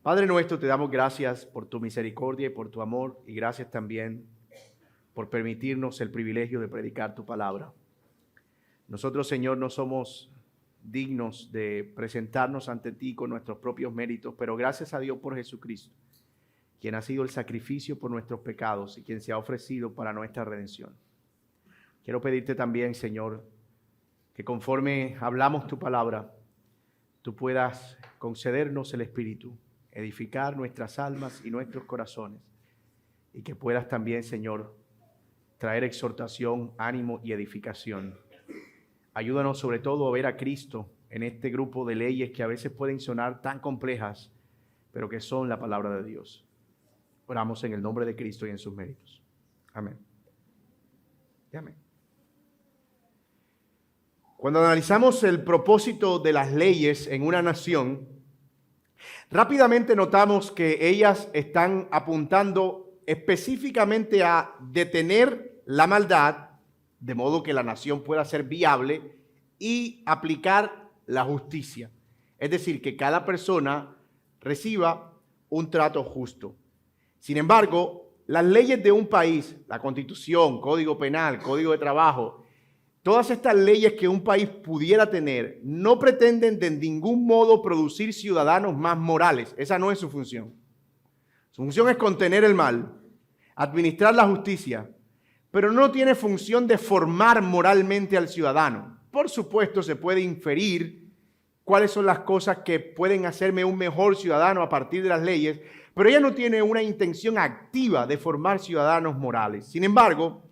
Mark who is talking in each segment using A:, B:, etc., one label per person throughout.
A: Padre nuestro, te damos gracias por tu misericordia y por tu amor, y gracias también por permitirnos el privilegio de predicar tu palabra. Nosotros, Señor, no somos dignos de presentarnos ante ti con nuestros propios méritos, pero gracias a Dios por Jesucristo, quien ha sido el sacrificio por nuestros pecados y quien se ha ofrecido para nuestra redención. Quiero pedirte también, Señor, que conforme hablamos tu palabra, tú puedas concedernos el Espíritu, edificar nuestras almas y nuestros corazones, y que puedas también, Señor, traer exhortación, ánimo y edificación. Ayúdanos sobre todo a ver a Cristo en este grupo de leyes que a veces pueden sonar tan complejas, pero que son la palabra de Dios. Oramos en el nombre de Cristo y en sus méritos. Amén. Y amén. Cuando analizamos el propósito de las leyes en una nación, rápidamente notamos que ellas están apuntando específicamente a detener la maldad, de modo que la nación pueda ser viable, y aplicar la justicia. Es decir, que cada persona reciba un trato justo. Sin embargo, las leyes de un país, la Constitución, Código Penal, Código de Trabajo, todas estas leyes que un país pudiera tener no pretenden de ningún modo producir ciudadanos más morales. Esa no es su función. Su función es contener el mal, administrar la justicia, pero no tiene función de formar moralmente al ciudadano. Por supuesto, se puede inferir cuáles son las cosas que pueden hacerme un mejor ciudadano a partir de las leyes, pero ella no tiene una intención activa de formar ciudadanos morales. Sin embargo,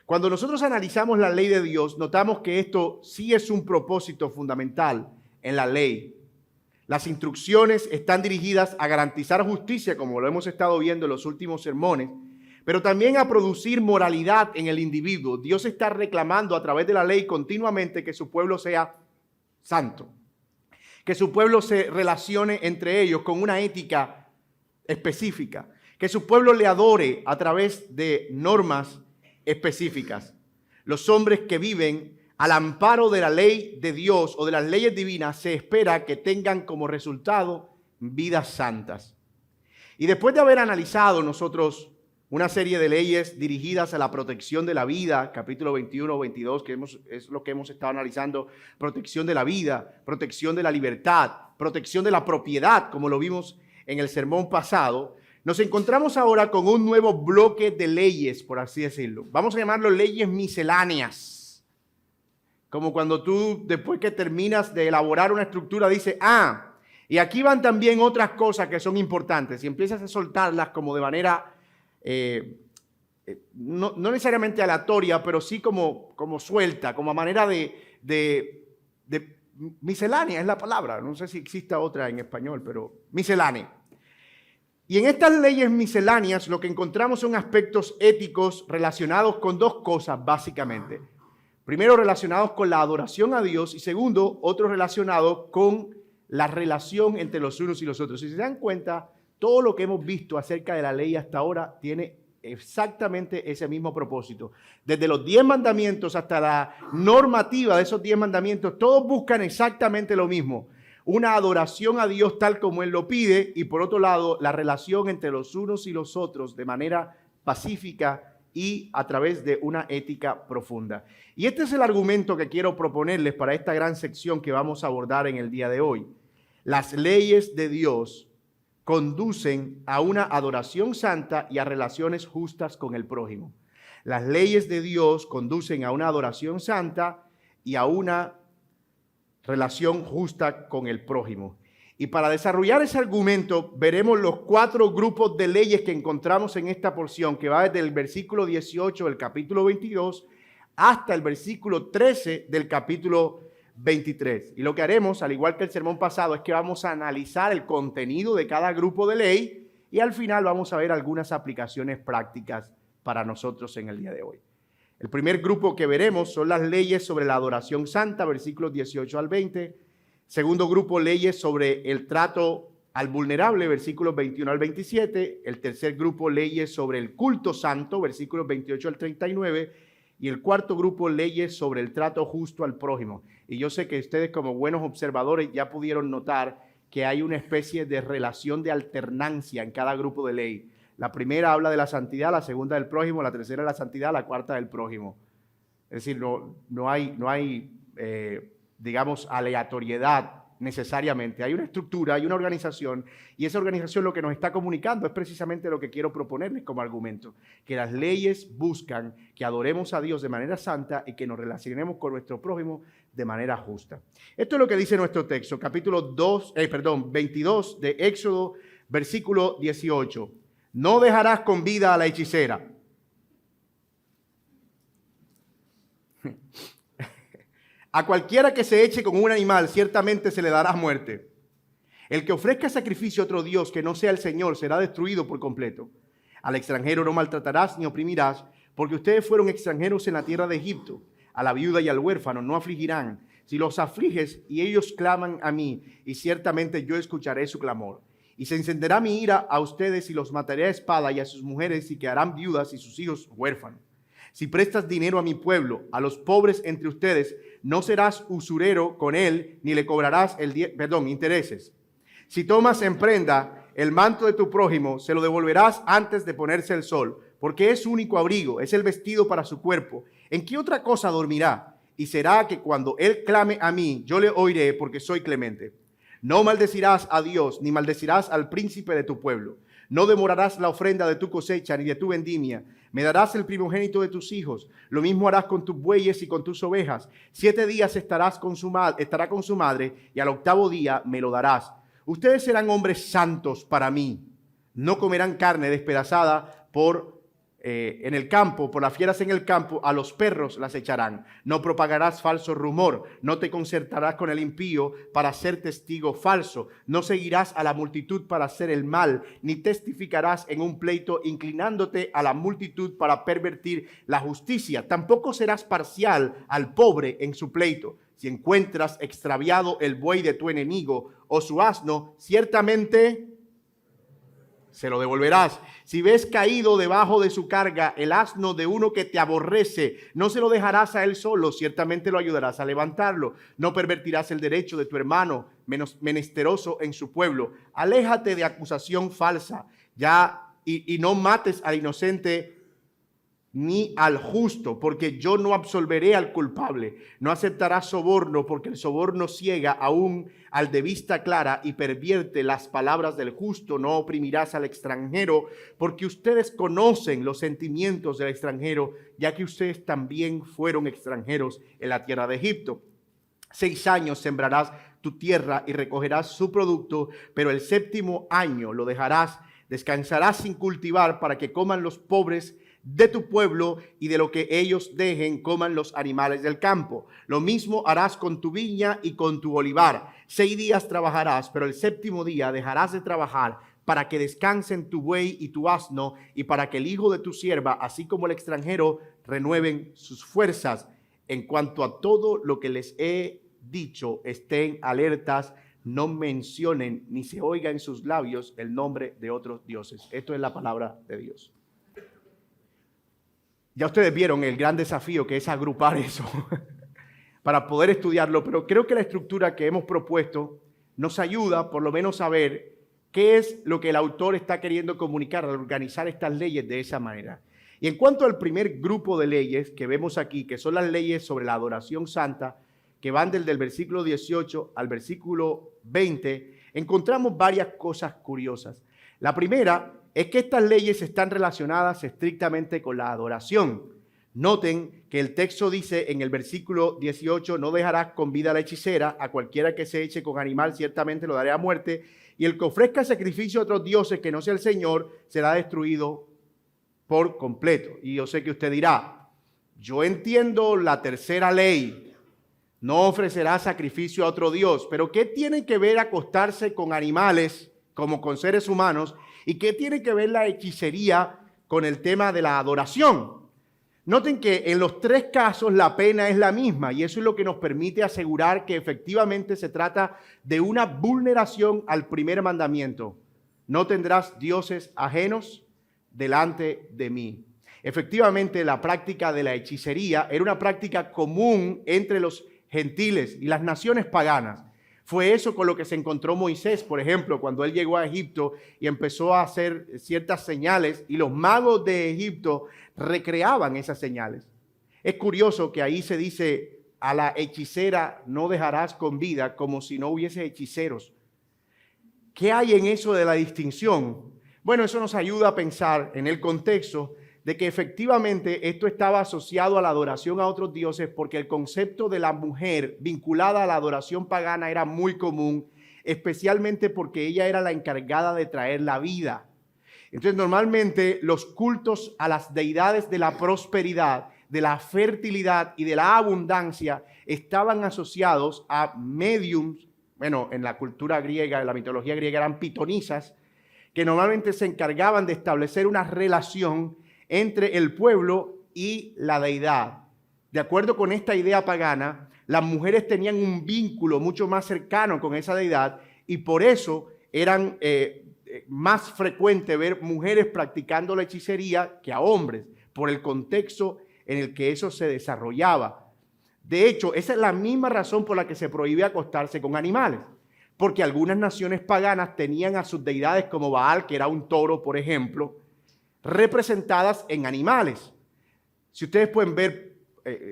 A: cuando nosotros analizamos la ley de Dios, notamos que esto sí es un propósito fundamental en la ley. Las instrucciones están dirigidas a garantizar justicia, como lo hemos estado viendo en los últimos sermones, pero también a producir moralidad en el individuo. Dios está reclamando a través de la ley continuamente que su pueblo sea santo, que su pueblo se relacione entre ellos con una ética específica, que su pueblo le adore a través de normas específicas. Los hombres que viven al amparo de la ley de Dios o de las leyes divinas se espera que tengan como resultado vidas santas. Y después de haber analizado nosotros una serie de leyes dirigidas a la protección de la vida, capítulo 21, 22, es lo que hemos estado analizando, protección de la vida, protección de la libertad, protección de la propiedad, como lo vimos en el sermón pasado, nos encontramos ahora con un nuevo bloque de leyes, por así decirlo. Vamos a llamarlo leyes misceláneas. Como cuando tú, después que terminas de elaborar una estructura, dices, y aquí van también otras cosas que son importantes. Y empiezas a soltarlas como de manera, no necesariamente aleatoria, pero sí como suelta, como a manera de miscelánea es la palabra. No sé si exista otra en español, pero miscelánea. Y en estas leyes misceláneas lo que encontramos son aspectos éticos relacionados con dos cosas básicamente. Primero, relacionados con la adoración a Dios, y segundo, otro relacionado con la relación entre los unos y los otros. Si se dan cuenta, todo lo que hemos visto acerca de la ley hasta ahora tiene exactamente ese mismo propósito. Desde los 10 mandamientos hasta la normativa de esos 10 mandamientos, todos buscan exactamente lo mismo. Una adoración a Dios tal como Él lo pide, y por otro lado, la relación entre los unos y los otros de manera pacífica y a través de una ética profunda. Y este es el argumento que quiero proponerles para esta gran sección que vamos a abordar en el día de hoy. Las leyes de Dios conducen a una adoración santa y a relaciones justas con el prójimo. Las leyes de Dios conducen a una adoración santa y a una relación justa con el prójimo. Y para desarrollar ese argumento, veremos los 4 grupos de leyes que encontramos en esta porción, que va desde el versículo 18 del capítulo 22 hasta el versículo 13 del capítulo 23. Y lo que haremos, al igual que el sermón pasado, es que vamos a analizar el contenido de cada grupo de ley y al final vamos a ver algunas aplicaciones prácticas para nosotros en el día de hoy. El primer grupo que veremos son las leyes sobre la adoración santa, versículos 18 al 20. Segundo grupo, leyes sobre el trato al vulnerable, versículos 21 al 27. El tercer grupo, leyes sobre el culto santo, versículos 28 al 39. Y el cuarto grupo, leyes sobre el trato justo al prójimo. Y yo sé que ustedes como buenos observadores ya pudieron notar que hay una especie de relación de alternancia en cada grupo de ley. La primera habla de la santidad, la segunda del prójimo, la tercera de la santidad, la cuarta del prójimo. Es decir, no hay digamos, aleatoriedad necesariamente. Hay una estructura, hay una organización, y esa organización lo que nos está comunicando es precisamente lo que quiero proponerles como argumento, que las leyes buscan que adoremos a Dios de manera santa y que nos relacionemos con nuestro prójimo de manera justa. Esto es lo que dice nuestro texto, capítulo 22 de Éxodo, versículo 18. No dejarás con vida a la hechicera. A cualquiera que se eche con un animal, ciertamente se le dará muerte. El que ofrezca sacrificio a otro Dios que no sea el Señor será destruido por completo. Al extranjero no maltratarás ni oprimirás, porque ustedes fueron extranjeros en la tierra de Egipto. A la viuda y al huérfano no afligirán. Si los afliges y ellos claman a mí, y ciertamente yo escucharé su clamor. Y se encenderá mi ira a ustedes y los mataré a espada y a sus mujeres y quedarán viudas y sus hijos huérfanos. Si prestas dinero a mi pueblo, a los pobres entre ustedes, no serás usurero con él, ni le cobrarás intereses. Si tomas en prenda el manto de tu prójimo, se lo devolverás antes de ponerse el sol, porque es su único abrigo, es el vestido para su cuerpo. ¿En qué otra cosa dormirá? Y será que cuando él clame a mí, yo le oiré, porque soy clemente. No maldecirás a Dios, ni maldecirás al príncipe de tu pueblo. No demorarás la ofrenda de tu cosecha, ni de tu vendimia. Me darás el primogénito de tus hijos. Lo mismo harás con tus bueyes y con tus ovejas. 7 días estará con su madre, y al 8º día me lo darás. Ustedes serán hombres santos para mí. No comerán carne despedazada en el campo, por las fieras en el campo, a los perros las echarán. No propagarás falso rumor, no te concertarás con el impío para ser testigo falso, no seguirás a la multitud para hacer el mal, ni testificarás en un pleito inclinándote a la multitud para pervertir la justicia. Tampoco serás parcial al pobre en su pleito. Si encuentras extraviado el buey de tu enemigo o su asno, ciertamente se lo devolverás. Si ves caído debajo de su carga el asno de uno que te aborrece, no se lo dejarás a él solo, ciertamente lo ayudarás a levantarlo. No pervertirás el derecho de tu hermano menesteroso en su pueblo. Aléjate de acusación falsa, y no mates al inocente ni al justo, porque yo no absolveré al culpable. No aceptarás soborno, porque el soborno ciega aún al de vista clara y pervierte las palabras del justo. No oprimirás al extranjero, porque ustedes conocen los sentimientos del extranjero, ya que ustedes también fueron extranjeros en la tierra de Egipto. 6 años sembrarás tu tierra y recogerás su producto, pero el 7º año lo dejarás, descansarás sin cultivar, para que coman los pobres de tu pueblo, y de lo que ellos dejen coman los animales del campo. Lo mismo harás con tu viña y con tu olivar. 6 días trabajarás, pero el 7º día dejarás de trabajar, para que descansen tu buey y tu asno, y para que el hijo de tu sierva, así como el extranjero, renueven sus fuerzas. En cuanto a todo lo que les he dicho, estén alertas, no mencionen ni se oiga en sus labios el nombre de otros dioses. Esto es la palabra de Dios. Ya ustedes vieron el gran desafío que es agrupar eso para poder estudiarlo, pero creo que la estructura que hemos propuesto nos ayuda por lo menos a ver qué es lo que el autor está queriendo comunicar al organizar estas leyes de esa manera. Y en cuanto al primer grupo de leyes que vemos aquí, que son las leyes sobre la adoración santa, que van desde el versículo 18 al versículo 20, encontramos varias cosas curiosas. La primera es que estas leyes están relacionadas estrictamente con la adoración. Noten que el texto dice en el versículo 18, no dejarás con vida a la hechicera, a cualquiera que se eche con animal ciertamente lo daré a muerte, y el que ofrezca sacrificio a otros dioses que no sea el Señor será destruido por completo. Y yo sé que usted dirá, yo entiendo la tercera ley, no ofrecerá sacrificio a otro Dios, pero ¿qué tiene que ver acostarse con animales como con seres humanos? ¿Y qué tiene que ver la hechicería con el tema de la adoración? Noten que en los 3 casos la pena es la misma, y eso es lo que nos permite asegurar que efectivamente se trata de una vulneración al primer mandamiento. No tendrás dioses ajenos delante de mí. Efectivamente, la práctica de la hechicería era una práctica común entre los gentiles y las naciones paganas. Fue eso con lo que se encontró Moisés, por ejemplo, cuando él llegó a Egipto y empezó a hacer ciertas señales y los magos de Egipto recreaban esas señales. Es curioso que ahí se dice, a la hechicera no dejarás con vida, como si no hubiese hechiceros. ¿Qué hay en eso de la distinción? Bueno, eso nos ayuda a pensar en el contexto de que efectivamente esto estaba asociado a la adoración a otros dioses, porque el concepto de la mujer vinculada a la adoración pagana era muy común, especialmente porque ella era la encargada de traer la vida. Entonces, normalmente los cultos a las deidades de la prosperidad, de la fertilidad y de la abundancia estaban asociados a mediums. Bueno, en la cultura griega, en la mitología griega, eran pitonisas, que normalmente se encargaban de establecer una relación entre el pueblo y la deidad. De acuerdo con esta idea pagana, las mujeres tenían un vínculo mucho más cercano con esa deidad y por eso eran más frecuente ver mujeres practicando la hechicería que a hombres, por el contexto en el que eso se desarrollaba. De hecho, esa es la misma razón por la que se prohíbe acostarse con animales, porque algunas naciones paganas tenían a sus deidades como Baal, que era un toro, por ejemplo, representadas en animales. Si ustedes pueden ver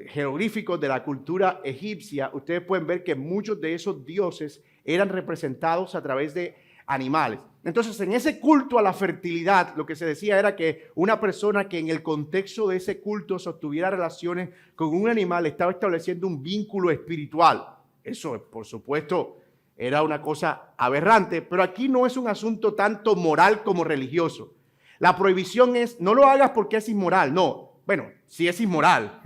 A: jeroglíficos de la cultura egipcia, ustedes pueden ver que muchos de esos dioses eran representados a través de animales. Entonces, en ese culto a la fertilidad, lo que se decía era que una persona que en el contexto de ese culto sostuviera relaciones con un animal estaba estableciendo un vínculo espiritual. Eso, por supuesto, era una cosa aberrante, pero aquí no es un asunto tanto moral como religioso. La prohibición es, no lo hagas porque es inmoral, no. Bueno, sí es inmoral,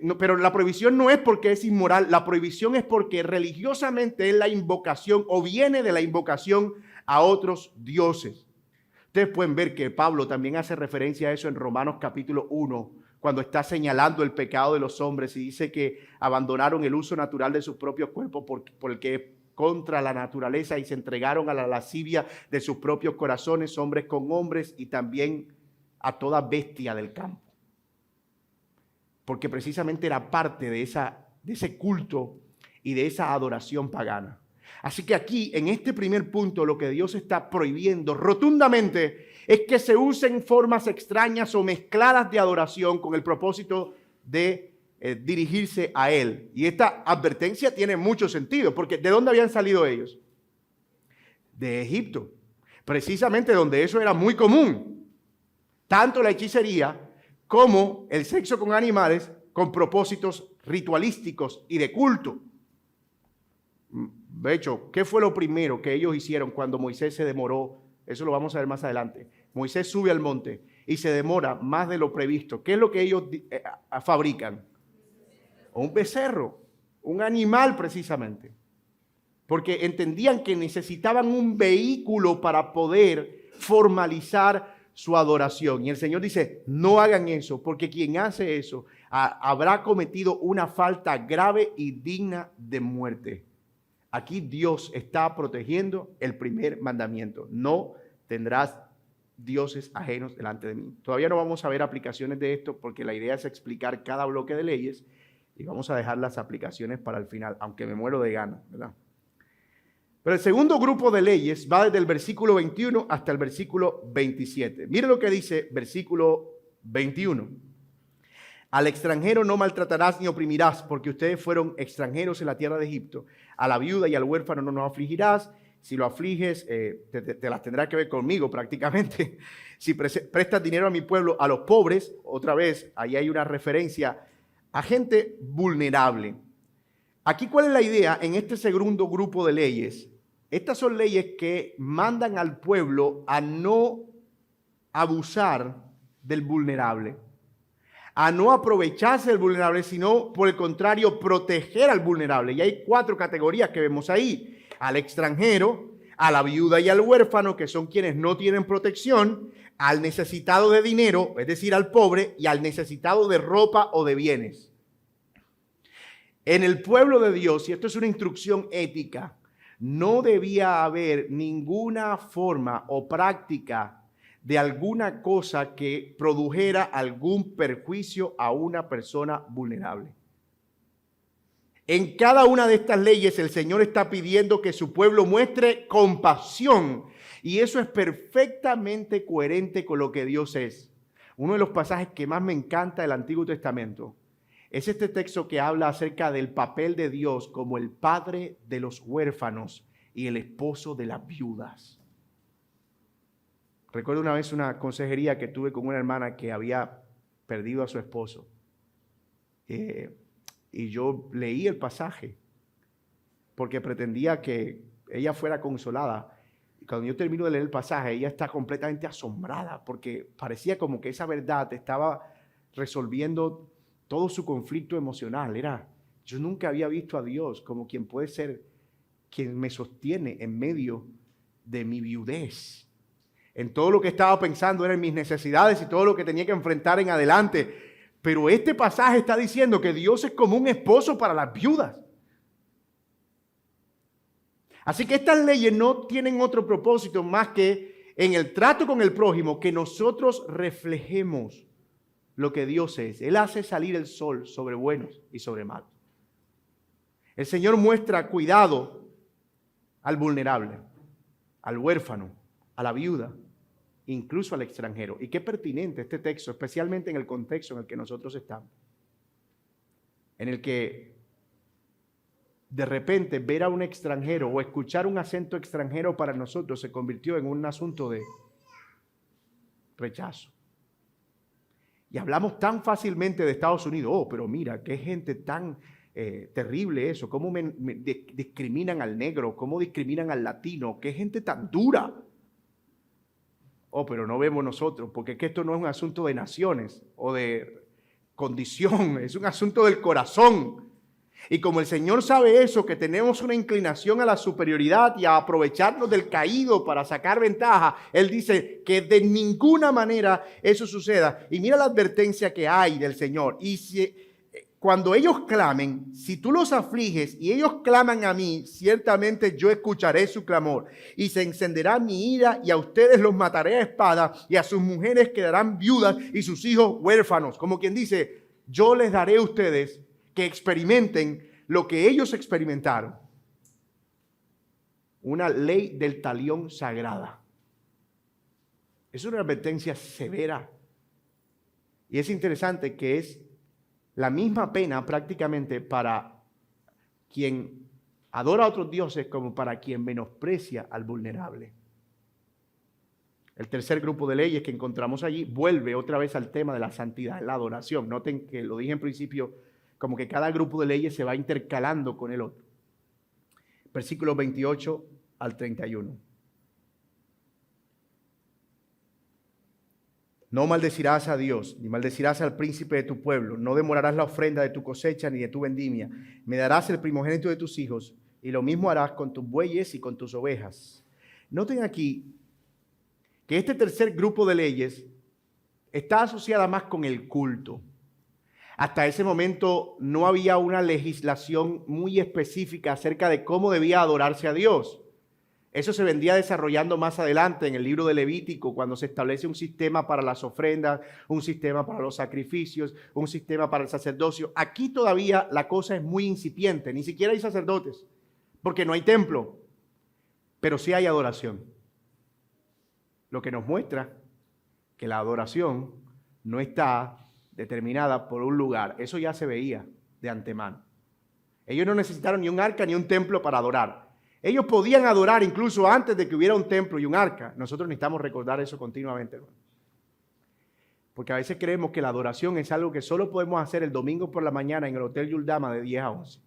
A: no, pero la prohibición no es porque es inmoral, la prohibición es porque religiosamente es la invocación o viene de la invocación a otros dioses. Ustedes pueden ver que Pablo también hace referencia a eso en Romanos capítulo 1, cuando está señalando el pecado de los hombres y dice que abandonaron el uso natural de sus propios cuerpos por el que es contra la naturaleza y se entregaron a la lascivia de sus propios corazones, hombres con hombres y también a toda bestia del campo. Porque precisamente era parte de ese culto y de esa adoración pagana. Así que aquí, en este primer punto, lo que Dios está prohibiendo rotundamente es que se usen formas extrañas o mezcladas de adoración con el propósito de dirigirse a Él. Y esta advertencia tiene mucho sentido, porque ¿de dónde habían salido ellos? De Egipto, precisamente donde eso era muy común. Tanto la hechicería como el sexo con animales con propósitos ritualísticos y de culto. De hecho, ¿qué fue lo primero que ellos hicieron cuando Moisés se demoró? Eso lo vamos a ver más adelante. Moisés sube al monte y se demora más de lo previsto. ¿Qué es lo que ellos fabrican? Un becerro, un animal precisamente. Porque entendían que necesitaban un vehículo para poder formalizar su adoración. Y el Señor dice, no hagan eso, porque quien hace eso habrá cometido una falta grave y digna de muerte. Aquí Dios está protegiendo el primer mandamiento. No tendrás dioses ajenos delante de mí. Todavía no vamos a ver aplicaciones de esto porque la idea es explicar cada bloque de leyes y vamos a dejar las aplicaciones para el final, aunque me muero de ganas, ¿verdad? Pero el segundo grupo de leyes va desde el versículo 21 hasta el versículo 27. Mire lo que dice versículo 21. Al extranjero no maltratarás ni oprimirás, porque ustedes fueron extranjeros en la tierra de Egipto. A la viuda y al huérfano no nos afligirás. Si lo afliges, te las tendrá que ver conmigo prácticamente. Si prestas dinero a mi pueblo, a los pobres, otra vez, ahí hay una referencia a gente vulnerable. Aquí, ¿cuál es la idea en este segundo grupo de leyes? Estas son leyes que mandan al pueblo a no abusar del vulnerable, a no aprovecharse del vulnerable, sino por el contrario, proteger al vulnerable. Y hay 4 categorías que vemos ahí: al extranjero, a la viuda y al huérfano, que son quienes no tienen protección, al necesitado de dinero, es decir, al pobre, y al necesitado de ropa o de bienes. En el pueblo de Dios, y esto es una instrucción ética, no debía haber ninguna forma o práctica de alguna cosa que produjera algún perjuicio a una persona vulnerable. En cada una de estas leyes el Señor está pidiendo que su pueblo muestre compasión. Y eso es perfectamente coherente con lo que Dios es. Uno de los pasajes que más me encanta del Antiguo Testamento es este texto que habla acerca del papel de Dios como el padre de los huérfanos y el esposo de las viudas. Recuerdo una vez una consejería que tuve con una hermana que había perdido a su esposo. Y yo leí el pasaje porque pretendía que ella fuera consolada. Y cuando yo termino de leer el pasaje, ella está completamente asombrada porque parecía como que esa verdad estaba resolviendo todo su conflicto emocional. Yo nunca había visto a Dios como quien puede ser quien me sostiene en medio de mi viudez. En todo lo que estaba pensando era en mis necesidades y todo lo que tenía que enfrentar en adelante. Pero este pasaje está diciendo que Dios es como un esposo para las viudas. Así que estas leyes no tienen otro propósito más que en el trato con el prójimo que nosotros reflejemos lo que Dios es. Él hace salir el sol sobre buenos y sobre malos. El Señor muestra cuidado al vulnerable, al huérfano, a la viuda, incluso al extranjero. Y qué pertinente este texto, especialmente en el contexto en el que nosotros estamos. En el que de repente ver a un extranjero o escuchar un acento extranjero para nosotros se convirtió en un asunto de rechazo. Y hablamos tan fácilmente de Estados Unidos. Oh, pero mira, qué gente tan terrible eso. Cómo discriminan al negro, cómo discriminan al latino. Qué gente tan dura. Oh, pero no vemos nosotros, porque es que esto no es un asunto de naciones o de condición, es un asunto del corazón. Y como el Señor sabe eso, que tenemos una inclinación a la superioridad y a aprovecharnos del caído para sacar ventaja, Él dice que de ninguna manera eso suceda. Y mira la advertencia que hay del Señor. Y cuando ellos clamen, si tú los afliges y ellos claman a mí, ciertamente yo escucharé su clamor. Y se encenderá mi ira y a ustedes los mataré a espada y a sus mujeres quedarán viudas y sus hijos huérfanos. Como quien dice, yo les daré a ustedes que experimenten lo que ellos experimentaron. Una ley del talión sagrada. Es una advertencia severa. Y es interesante que es la misma pena prácticamente para quien adora a otros dioses como para quien menosprecia al vulnerable. El tercer grupo de leyes que encontramos allí vuelve otra vez al tema de la santidad, la adoración. Noten que lo dije en principio, como que cada grupo de leyes se va intercalando con el otro. Versículos 28 al 31. No maldecirás a Dios, ni maldecirás al príncipe de tu pueblo. No demorarás la ofrenda de tu cosecha ni de tu vendimia. Me darás el primogénito de tus hijos, y lo mismo harás con tus bueyes y con tus ovejas. Noten aquí que este tercer grupo de leyes está asociada más con el culto. Hasta ese momento no había una legislación muy específica acerca de cómo debía adorarse a Dios. Eso se vendría desarrollando más adelante en el libro de Levítico, cuando se establece un sistema para las ofrendas, un sistema para los sacrificios, un sistema para el sacerdocio. Aquí todavía la cosa es muy incipiente, ni siquiera hay sacerdotes, porque no hay templo, pero sí hay adoración. Lo que nos muestra que la adoración no está determinada por un lugar. Eso ya se veía de antemano. Ellos no necesitaron ni un arca ni un templo para adorar. Ellos podían adorar incluso antes de que hubiera un templo y un arca. Nosotros necesitamos recordar eso continuamente, hermano. Porque a veces creemos que la adoración es algo que solo podemos hacer el domingo por la mañana en el Hotel Yuldama de 10 a 11.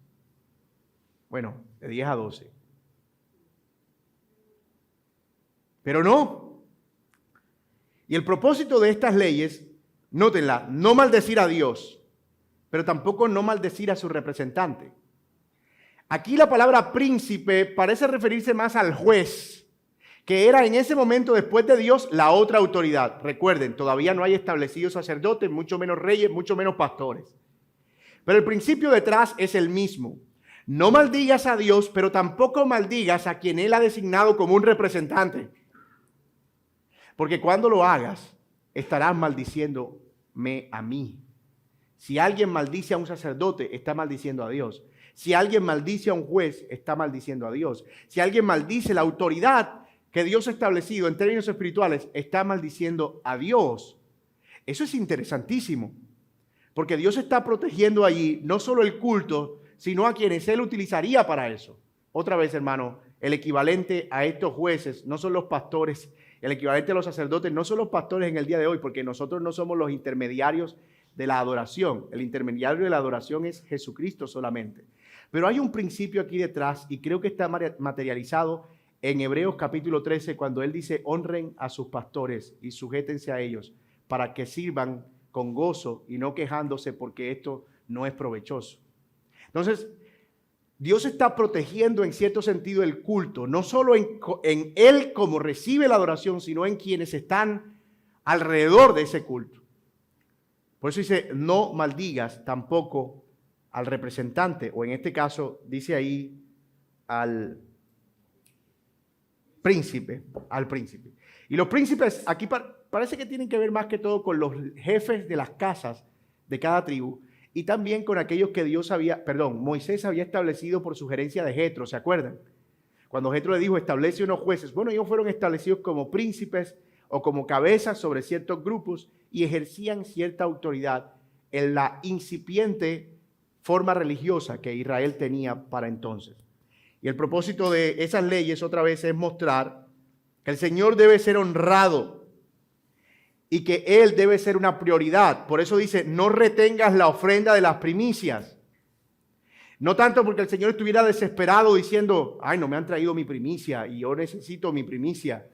A: Bueno, de 10 a 12. Pero no. Y el propósito de estas leyes, nótenla, no maldecir a Dios, pero tampoco no maldecir a su representante. Aquí la palabra príncipe parece referirse más al juez, que era en ese momento después de Dios la otra autoridad. Recuerden, todavía no hay establecidos sacerdotes, mucho menos reyes, mucho menos pastores. Pero el principio detrás es el mismo. No maldigas a Dios, pero tampoco maldigas a quien Él ha designado como un representante. Porque cuando lo hagas, estarás maldiciéndome a mí. Si alguien maldice a un sacerdote, está maldiciendo a Dios. Si alguien maldice a un juez, está maldiciendo a Dios. Si alguien maldice la autoridad que Dios ha establecido en términos espirituales, está maldiciendo a Dios. Eso es interesantísimo, porque Dios está protegiendo allí no solo el culto, sino a quienes Él utilizaría para eso. Otra vez, hermano, el equivalente a estos jueces no son los pastores, el equivalente a los sacerdotes no son los pastores en el día de hoy, porque nosotros no somos los intermediarios de la adoración. El intermediario de la adoración es Jesucristo solamente. Pero hay un principio aquí detrás y creo que está materializado en Hebreos capítulo 13 cuando él dice: honren a sus pastores y sujétense a ellos para que sirvan con gozo y no quejándose porque esto no es provechoso. Entonces, Dios está protegiendo en cierto sentido el culto, no solo en Él como recibe la adoración, sino en quienes están alrededor de ese culto. Por eso dice: no maldigas tampoco al representante, o en este caso dice ahí al príncipe. Y los príncipes aquí parece que tienen que ver más que todo con los jefes de las casas de cada tribu y también con aquellos que Moisés había establecido por sugerencia de Jetro, ¿se acuerdan? Cuando Jetro le dijo: establece unos jueces. Bueno, ellos fueron establecidos como príncipes o como cabezas sobre ciertos grupos y ejercían cierta autoridad en la incipiente forma religiosa que Israel tenía para entonces. Y el propósito de esas leyes otra vez es mostrar que el Señor debe ser honrado y que Él debe ser una prioridad. Por eso dice: no retengas la ofrenda de las primicias. No tanto porque el Señor estuviera desesperado diciendo: ay, no me han traído mi primicia y yo necesito mi primicia.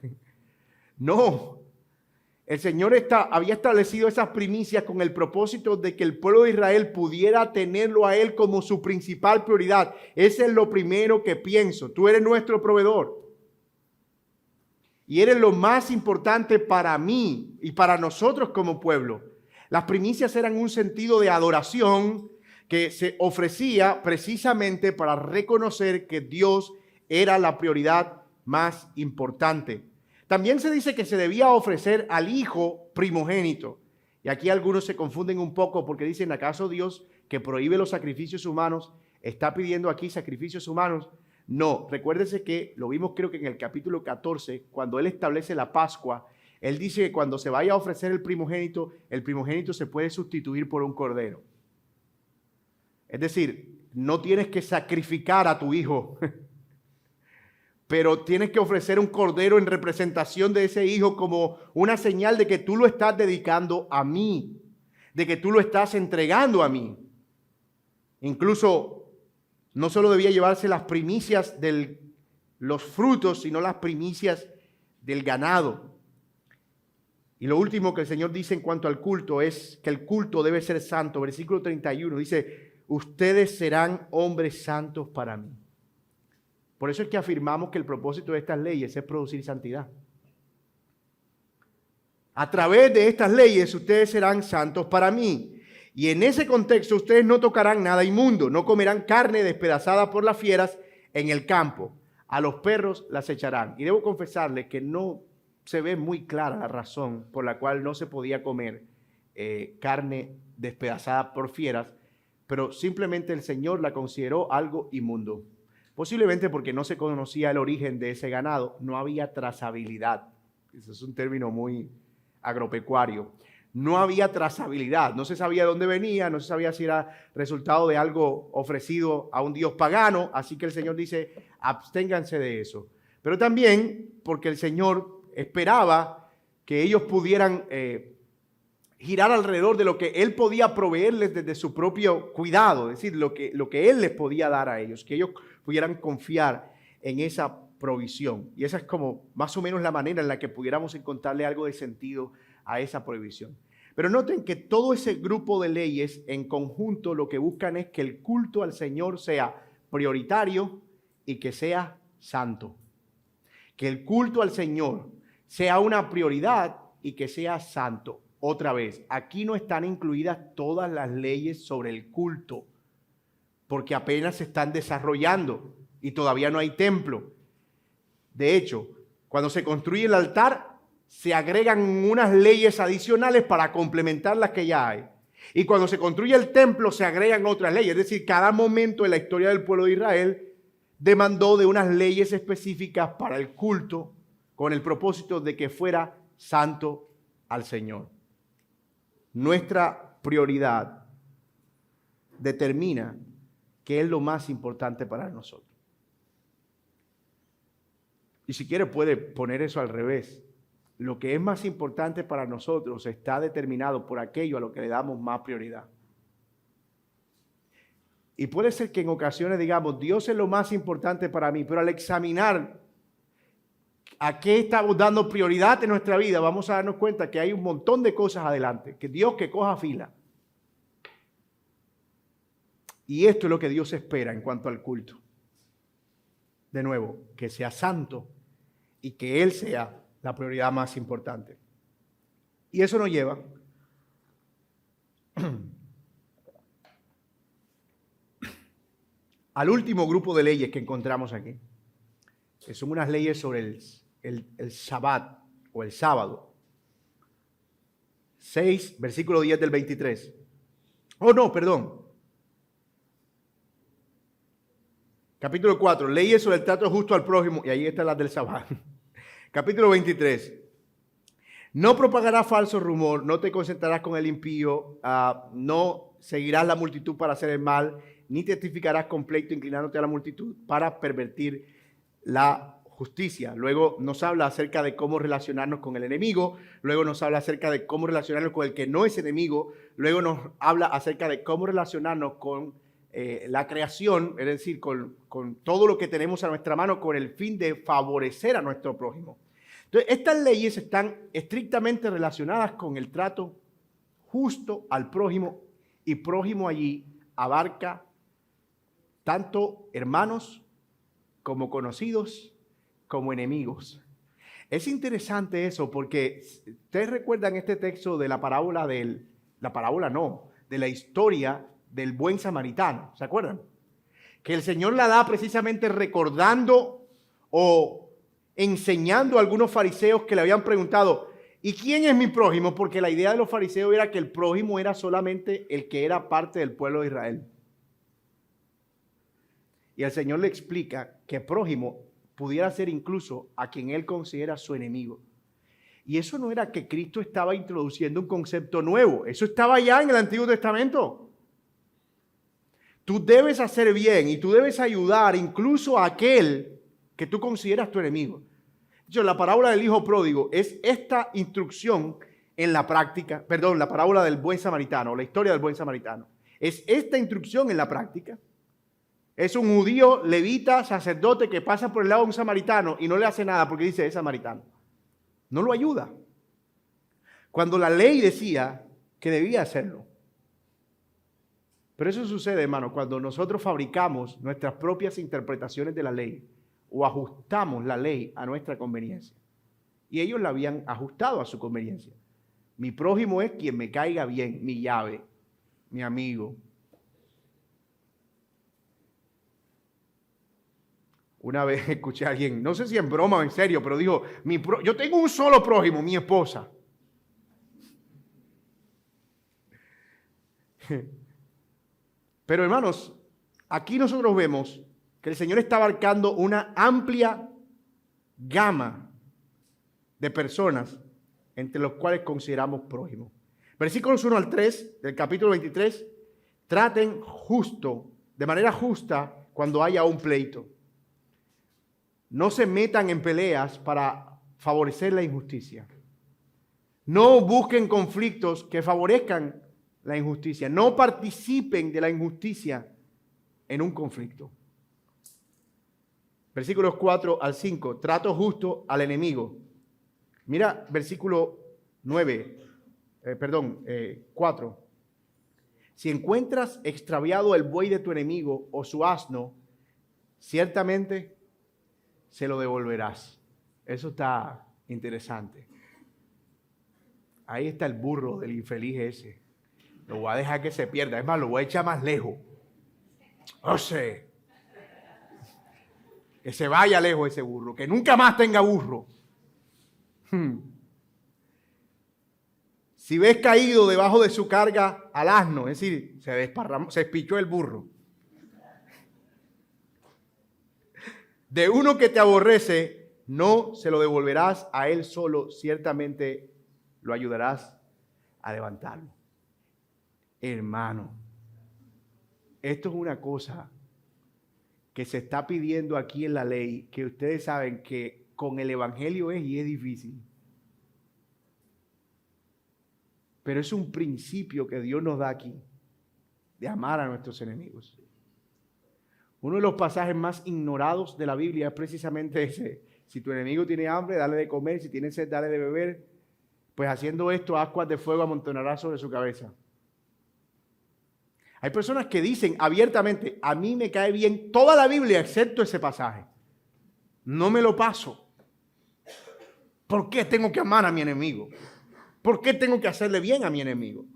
A: No. El Señor había establecido esas primicias con el propósito de que el pueblo de Israel pudiera tenerlo a Él como su principal prioridad. Ese es lo primero que pienso. Tú eres nuestro proveedor. Y eres lo más importante para mí y para nosotros como pueblo. Las primicias eran un sentido de adoración que se ofrecía precisamente para reconocer que Dios era la prioridad más importante. También se dice que se debía ofrecer al hijo primogénito. Y aquí algunos se confunden un poco porque dicen: ¿acaso Dios, que prohíbe los sacrificios humanos, está pidiendo aquí sacrificios humanos? No, recuérdese que lo vimos creo que en el capítulo 14, cuando Él establece la Pascua, Él dice que cuando se vaya a ofrecer el primogénito se puede sustituir por un cordero. Es decir, no tienes que sacrificar a tu hijo, pero tienes que ofrecer un cordero en representación de ese hijo como una señal de que tú lo estás dedicando a mí, de que tú lo estás entregando a mí. Incluso no solo debía llevarse las primicias de los frutos, sino las primicias del ganado. Y lo último que el Señor dice en cuanto al culto es que el culto debe ser santo. Versículo 31 dice: ustedes serán hombres santos para mí. Por eso es que afirmamos que el propósito de estas leyes es producir santidad. A través de estas leyes ustedes serán santos para mí. Y en ese contexto ustedes no tocarán nada inmundo, no comerán carne despedazada por las fieras en el campo. A los perros las echarán. Y debo confesarles que no se ve muy clara la razón por la cual no se podía comer carne despedazada por fieras, pero simplemente el Señor la consideró algo inmundo. Posiblemente porque no se conocía el origen de ese ganado, no había trazabilidad. Eso es un término muy agropecuario. No había trazabilidad, no se sabía de dónde venía, no se sabía si era resultado de algo ofrecido a un dios pagano, así que el Señor dice: absténganse de eso. Pero también porque el Señor esperaba que ellos pudieran girar alrededor de lo que Él podía proveerles desde su propio cuidado, es decir, lo que Él les podía dar a ellos, que ellos pudieran confiar en esa provisión. Y esa es como más o menos la manera en la que pudiéramos encontrarle algo de sentido a esa prohibición. Pero noten que todo ese grupo de leyes en conjunto lo que buscan es que el culto al Señor sea prioritario y que sea santo. Que el culto al Señor sea una prioridad y que sea santo. Otra vez, aquí no están incluidas todas las leyes sobre el culto, porque apenas se están desarrollando y todavía no hay templo. De hecho, cuando se construye el altar, se agregan unas leyes adicionales para complementar las que ya hay. Y cuando se construye el templo se agregan otras leyes. Es decir, cada momento en la historia del pueblo de Israel demandó de unas leyes específicas para el culto con el propósito de que fuera santo al Señor. Nuestra prioridad determina qué es lo más importante para nosotros. Y si quiere puede poner eso al revés. Lo que es más importante para nosotros está determinado por aquello a lo que le damos más prioridad. Y puede ser que en ocasiones digamos, Dios es lo más importante para mí, pero al examinar a qué estamos dando prioridad en nuestra vida, vamos a darnos cuenta que hay un montón de cosas adelante, que Dios que coja fila. Y esto es lo que Dios espera en cuanto al culto. De nuevo, que sea santo y que Él sea la prioridad más importante. Y eso nos lleva al último grupo de leyes que encontramos aquí, que son unas leyes sobre el Shabbat o el sábado. 6, versículo 10 del 23. Oh, no, perdón. Capítulo 4, leyes sobre el trato justo al prójimo, y ahí están las del Shabbat. Capítulo 23. No propagarás falso rumor, no te concentrarás con el impío, no seguirás la multitud para hacer el mal, ni testificarás con pleito inclinándote a la multitud para pervertir la justicia. Luego nos habla acerca de cómo relacionarnos con el enemigo, luego nos habla acerca de cómo relacionarnos con el que no es enemigo, luego nos habla acerca de cómo relacionarnos con la creación, es decir, con todo lo que tenemos a nuestra mano con el fin de favorecer a nuestro prójimo. Entonces, estas leyes están estrictamente relacionadas con el trato justo al prójimo, y prójimo allí abarca tanto hermanos como conocidos como enemigos. Es interesante eso porque ustedes recuerdan este texto de de la historia del buen samaritano, ¿se acuerdan? Que el Señor la da precisamente recordando o enseñando a algunos fariseos que le habían preguntado, ¿y quién es mi prójimo? Porque la idea de los fariseos era que el prójimo era solamente el que era parte del pueblo de Israel. Y el Señor le explica que prójimo pudiera ser incluso a quien él considera su enemigo. Y eso no era que Cristo estaba introduciendo un concepto nuevo, eso estaba ya en el Antiguo Testamento. Tú debes hacer bien y tú debes ayudar incluso a aquel que tú consideras tu enemigo. La parábola del hijo pródigo es esta instrucción en la práctica, la parábola del buen samaritano, la historia del buen samaritano. Es esta instrucción en la práctica. Es un judío, levita, sacerdote que pasa por el lado de un samaritano y no le hace nada porque dice es samaritano. No lo ayuda. Cuando la ley decía que debía hacerlo. Pero eso sucede, hermano, cuando nosotros fabricamos nuestras propias interpretaciones de la ley o ajustamos la ley a nuestra conveniencia. Y ellos la habían ajustado a su conveniencia. Mi prójimo es quien me caiga bien, mi llave, mi amigo. Una vez escuché a alguien, no sé si en broma o en serio, pero dijo, yo tengo un solo prójimo, mi esposa. Pero hermanos, aquí nosotros vemos que el Señor está abarcando una amplia gama de personas entre los cuales consideramos prójimos. Versículos 1 al 3 del capítulo 23, traten de manera justa cuando haya un pleito. No se metan en peleas para favorecer la injusticia. No busquen conflictos que favorezcan la injusticia. No participen de la injusticia en un conflicto. Versículos 4 al 5. Trato justo al enemigo. Mira versículo 4. Si encuentras extraviado el buey de tu enemigo o su asno, ciertamente se lo devolverás. Eso está interesante. Ahí está el burro del infeliz ese. Lo voy a dejar que se pierda. Es más, lo voy a echar más lejos. O sea, que se vaya lejos ese burro. Que nunca más tenga burro. Si ves caído debajo de su carga al asno, es decir, se desparramó, se espichó el burro. De uno que te aborrece, no se lo devolverás a él solo, ciertamente lo ayudarás a levantarlo. Hermano, esto es una cosa que se está pidiendo aquí en la ley, que ustedes saben que con el evangelio es y es difícil. Pero es un principio que Dios nos da aquí, de amar a nuestros enemigos. Uno de los pasajes más ignorados de la Biblia es precisamente ese. Si tu enemigo tiene hambre, dale de comer. Si tiene sed, dale de beber. Pues haciendo esto, ascuas de fuego amontonarás sobre su cabeza. Hay personas que dicen abiertamente, a mí me cae bien toda la Biblia excepto ese pasaje. No me lo paso. ¿Por qué tengo que amar a mi enemigo? ¿Por qué tengo que hacerle bien a mi enemigo?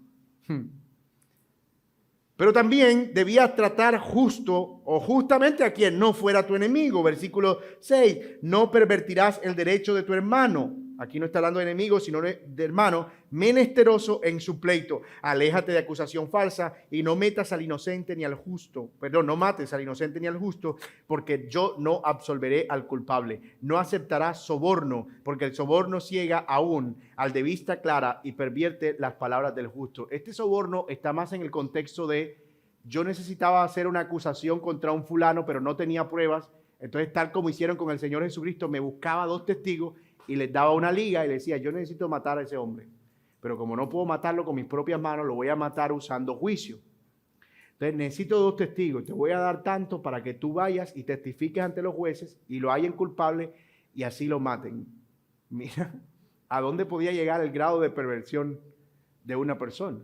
A: Pero también debías tratar justo o justamente a quien no fuera tu enemigo. Versículo 6, no pervertirás el derecho de tu hermano. Aquí no está hablando de enemigo, sino de hermano, menesteroso en su pleito. Aléjate de acusación falsa y no metas al inocente ni al justo. Perdón, no mates al inocente ni al justo, porque yo no absolveré al culpable. No aceptarás soborno, porque el soborno ciega aún al de vista clara y pervierte las palabras del justo. Este soborno está más en el contexto de yo necesitaba hacer una acusación contra un fulano, pero no tenía pruebas. Entonces, tal como hicieron con el Señor Jesucristo, me buscaba 2 testigos y les daba una liga y les decía, yo necesito matar a ese hombre. Pero como no puedo matarlo con mis propias manos, lo voy a matar usando juicio. Entonces necesito 2 testigos. Te voy a dar tanto para que tú vayas y testifiques ante los jueces y lo hallen culpable y así lo maten. Mira, ¿a dónde podía llegar el grado de perversión de una persona?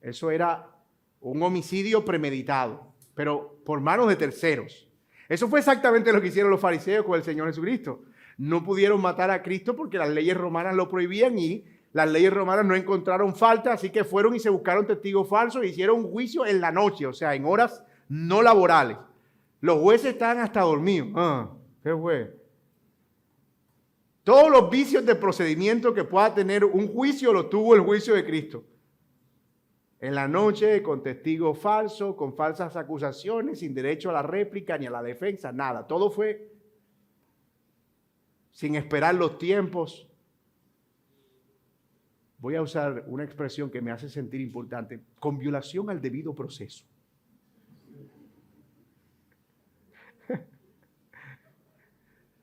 A: Eso era un homicidio premeditado, pero por manos de terceros. Eso fue exactamente lo que hicieron los fariseos con el Señor Jesucristo. No pudieron matar a Cristo porque las leyes romanas lo prohibían y las leyes romanas no encontraron falta, así que fueron y se buscaron testigos falsos e hicieron un juicio en la noche, o sea, en horas no laborales. Los jueces estaban hasta dormidos. ¿Qué fue? Todos los vicios de procedimiento que pueda tener un juicio los tuvo el juicio de Cristo. En la noche, con testigos falsos, con falsas acusaciones, sin derecho a la réplica ni a la defensa, nada. Todo fue sin esperar los tiempos. Voy a usar una expresión que me hace sentir importante, con violación al debido proceso.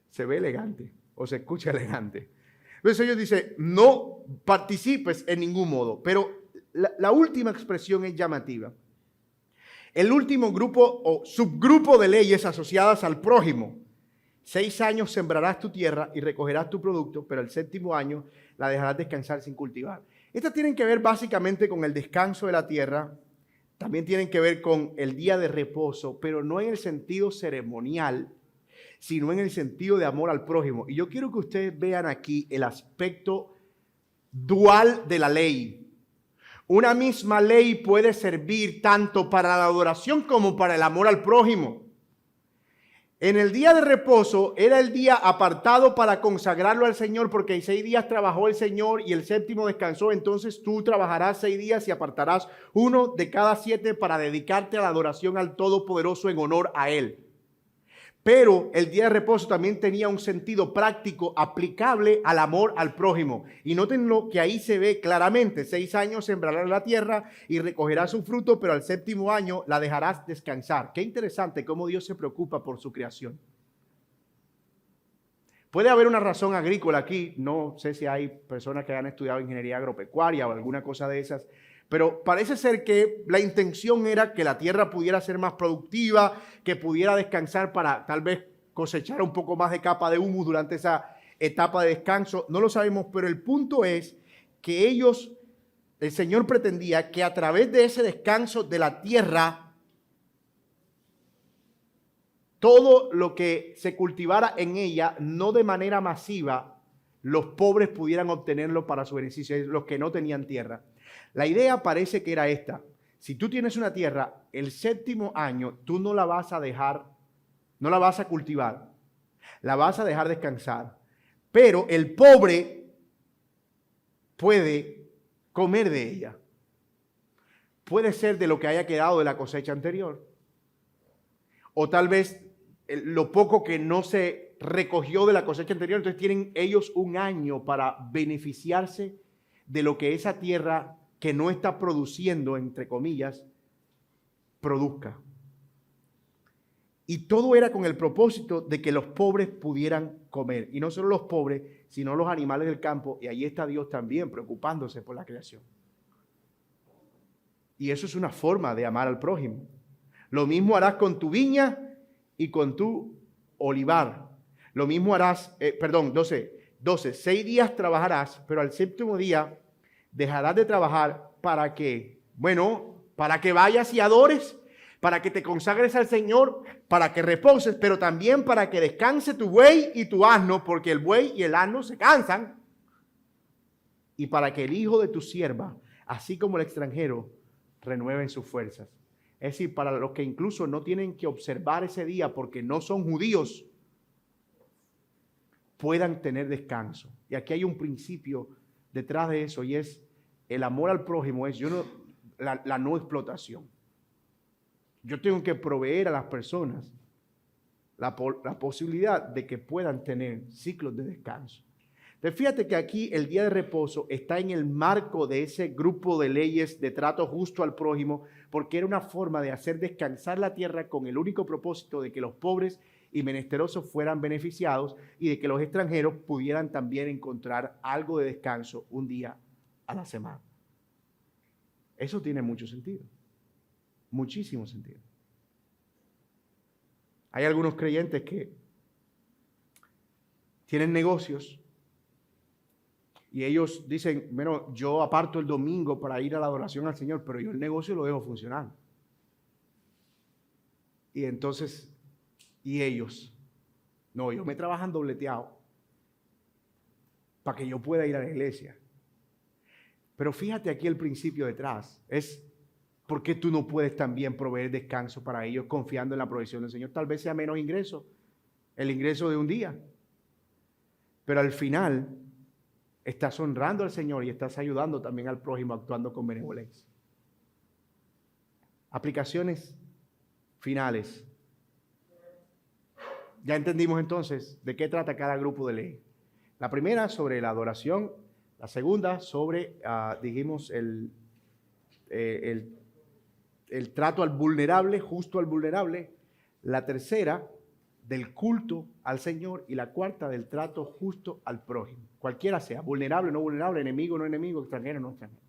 A: Se ve elegante o se escucha elegante. Entonces ellos dicen, no participes en ningún modo, pero la última expresión es llamativa. El último grupo o subgrupo de leyes asociadas al prójimo. 6 años sembrarás tu tierra y recogerás tu producto, pero el 7º año la dejarás descansar sin cultivar. Estas tienen que ver básicamente con el descanso de la tierra, también tienen que ver con el día de reposo, pero no en el sentido ceremonial, sino en el sentido de amor al prójimo. Y yo quiero que ustedes vean aquí el aspecto dual de la ley. Una misma ley puede servir tanto para la adoración como para el amor al prójimo. En el día de reposo era el día apartado para consagrarlo al Señor, porque en 6 días trabajó el Señor y el 7º descansó. Entonces tú trabajarás 6 días y apartarás 1 de cada 7 para dedicarte a la adoración al Todopoderoso en honor a Él. Pero el día de reposo también tenía un sentido práctico aplicable al amor al prójimo. Y noten lo que ahí se ve claramente. 6 años sembrarás la tierra y recogerás su fruto, pero al 7º año la dejarás descansar. Qué interesante cómo Dios se preocupa por su creación. Puede haber una razón agrícola aquí. No sé si hay personas que hayan estudiado ingeniería agropecuaria o alguna cosa de esas. Pero parece ser que la intención era que la tierra pudiera ser más productiva, que pudiera descansar para tal vez cosechar un poco más de capa de humus durante esa etapa de descanso. No lo sabemos, pero el punto es que el Señor pretendía que a través de ese descanso de la tierra, todo lo que se cultivara en ella, no de manera masiva, los pobres pudieran obtenerlo para su beneficio, los que no tenían tierra. La idea parece que era esta. Si tú tienes una tierra, el 7º año tú no la vas a dejar, no la vas a cultivar, la vas a dejar descansar. Pero el pobre puede comer de ella. Puede ser de lo que haya quedado de la cosecha anterior. O tal vez lo poco que no se recogió de la cosecha anterior. Entonces tienen ellos un año para beneficiarse de lo que esa tierra que no está produciendo, entre comillas, produzca. Y todo era con el propósito de que los pobres pudieran comer. Y no solo los pobres, sino los animales del campo. Y ahí está Dios también preocupándose por la creación. Y eso es una forma de amar al prójimo. Lo mismo harás con tu viña y con tu olivar. Lo mismo harás, 12, 6 días trabajarás, pero al séptimo día dejarás de trabajar. ¿Para qué? Bueno, para que vayas y adores, para que te consagres al Señor, para que reposes, pero también para que descanse tu buey y tu asno, porque el buey y el asno se cansan. Y para que el hijo de tu sierva, así como el extranjero, renueven sus fuerzas. Es decir, para los que incluso no tienen que observar ese día porque no son judíos, puedan tener descanso. Y aquí hay un principio detrás de eso, y es el amor al prójimo, es la no explotación. Yo tengo que proveer a las personas la posibilidad de que puedan tener ciclos de descanso. Entonces fíjate que aquí el día de reposo está en el marco de ese grupo de leyes de trato justo al prójimo, porque era una forma de hacer descansar la tierra con el único propósito de que los pobres y menesterosos fueran beneficiados y de que los extranjeros pudieran también encontrar algo de descanso un día a la semana. Eso tiene mucho sentido, muchísimo sentido. Hay algunos creyentes que tienen negocios y ellos dicen, bueno, yo aparto el domingo para ir a la adoración al Señor, pero yo el negocio lo dejo funcionar. Y entonces, y ellos, no, ellos me trabajan dobleteado para que yo pueda ir a la iglesia. Pero fíjate aquí el principio detrás, es ¿por qué tú no puedes también proveer descanso para ellos confiando en la provisión del Señor? Tal vez sea menos ingreso, el ingreso de un día, pero al final estás honrando al Señor y estás ayudando también al prójimo actuando con benevolencia. Aplicaciones finales. Ya entendimos entonces de qué trata cada grupo de ley. La primera sobre la adoración, la segunda sobre, dijimos, el trato al vulnerable, justo al vulnerable, la tercera del culto al Señor y la cuarta del trato justo al prójimo, cualquiera sea, vulnerable, no vulnerable, enemigo, no enemigo, extranjero, no extranjero.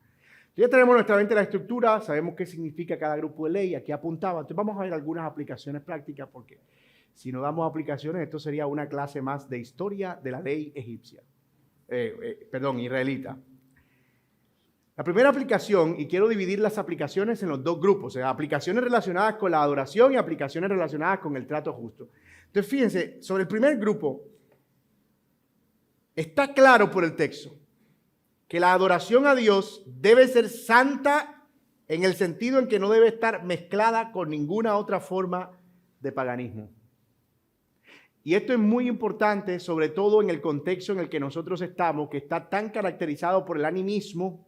A: Ya tenemos nuestra mente la estructura, sabemos qué significa cada grupo de ley, aquí apuntaba. Entonces vamos a ver algunas aplicaciones prácticas porque si no damos aplicaciones, esto sería una clase más de historia de la ley egipcia, israelita. La primera aplicación, y quiero dividir las aplicaciones en los dos grupos, o sea, aplicaciones relacionadas con la adoración y aplicaciones relacionadas con el trato justo. Entonces, fíjense, sobre el primer grupo, está claro por el texto que la adoración a Dios debe ser santa en el sentido en que no debe estar mezclada con ninguna otra forma de paganismo. Y esto es muy importante, sobre todo en el contexto en el que nosotros estamos, que está tan caracterizado por el animismo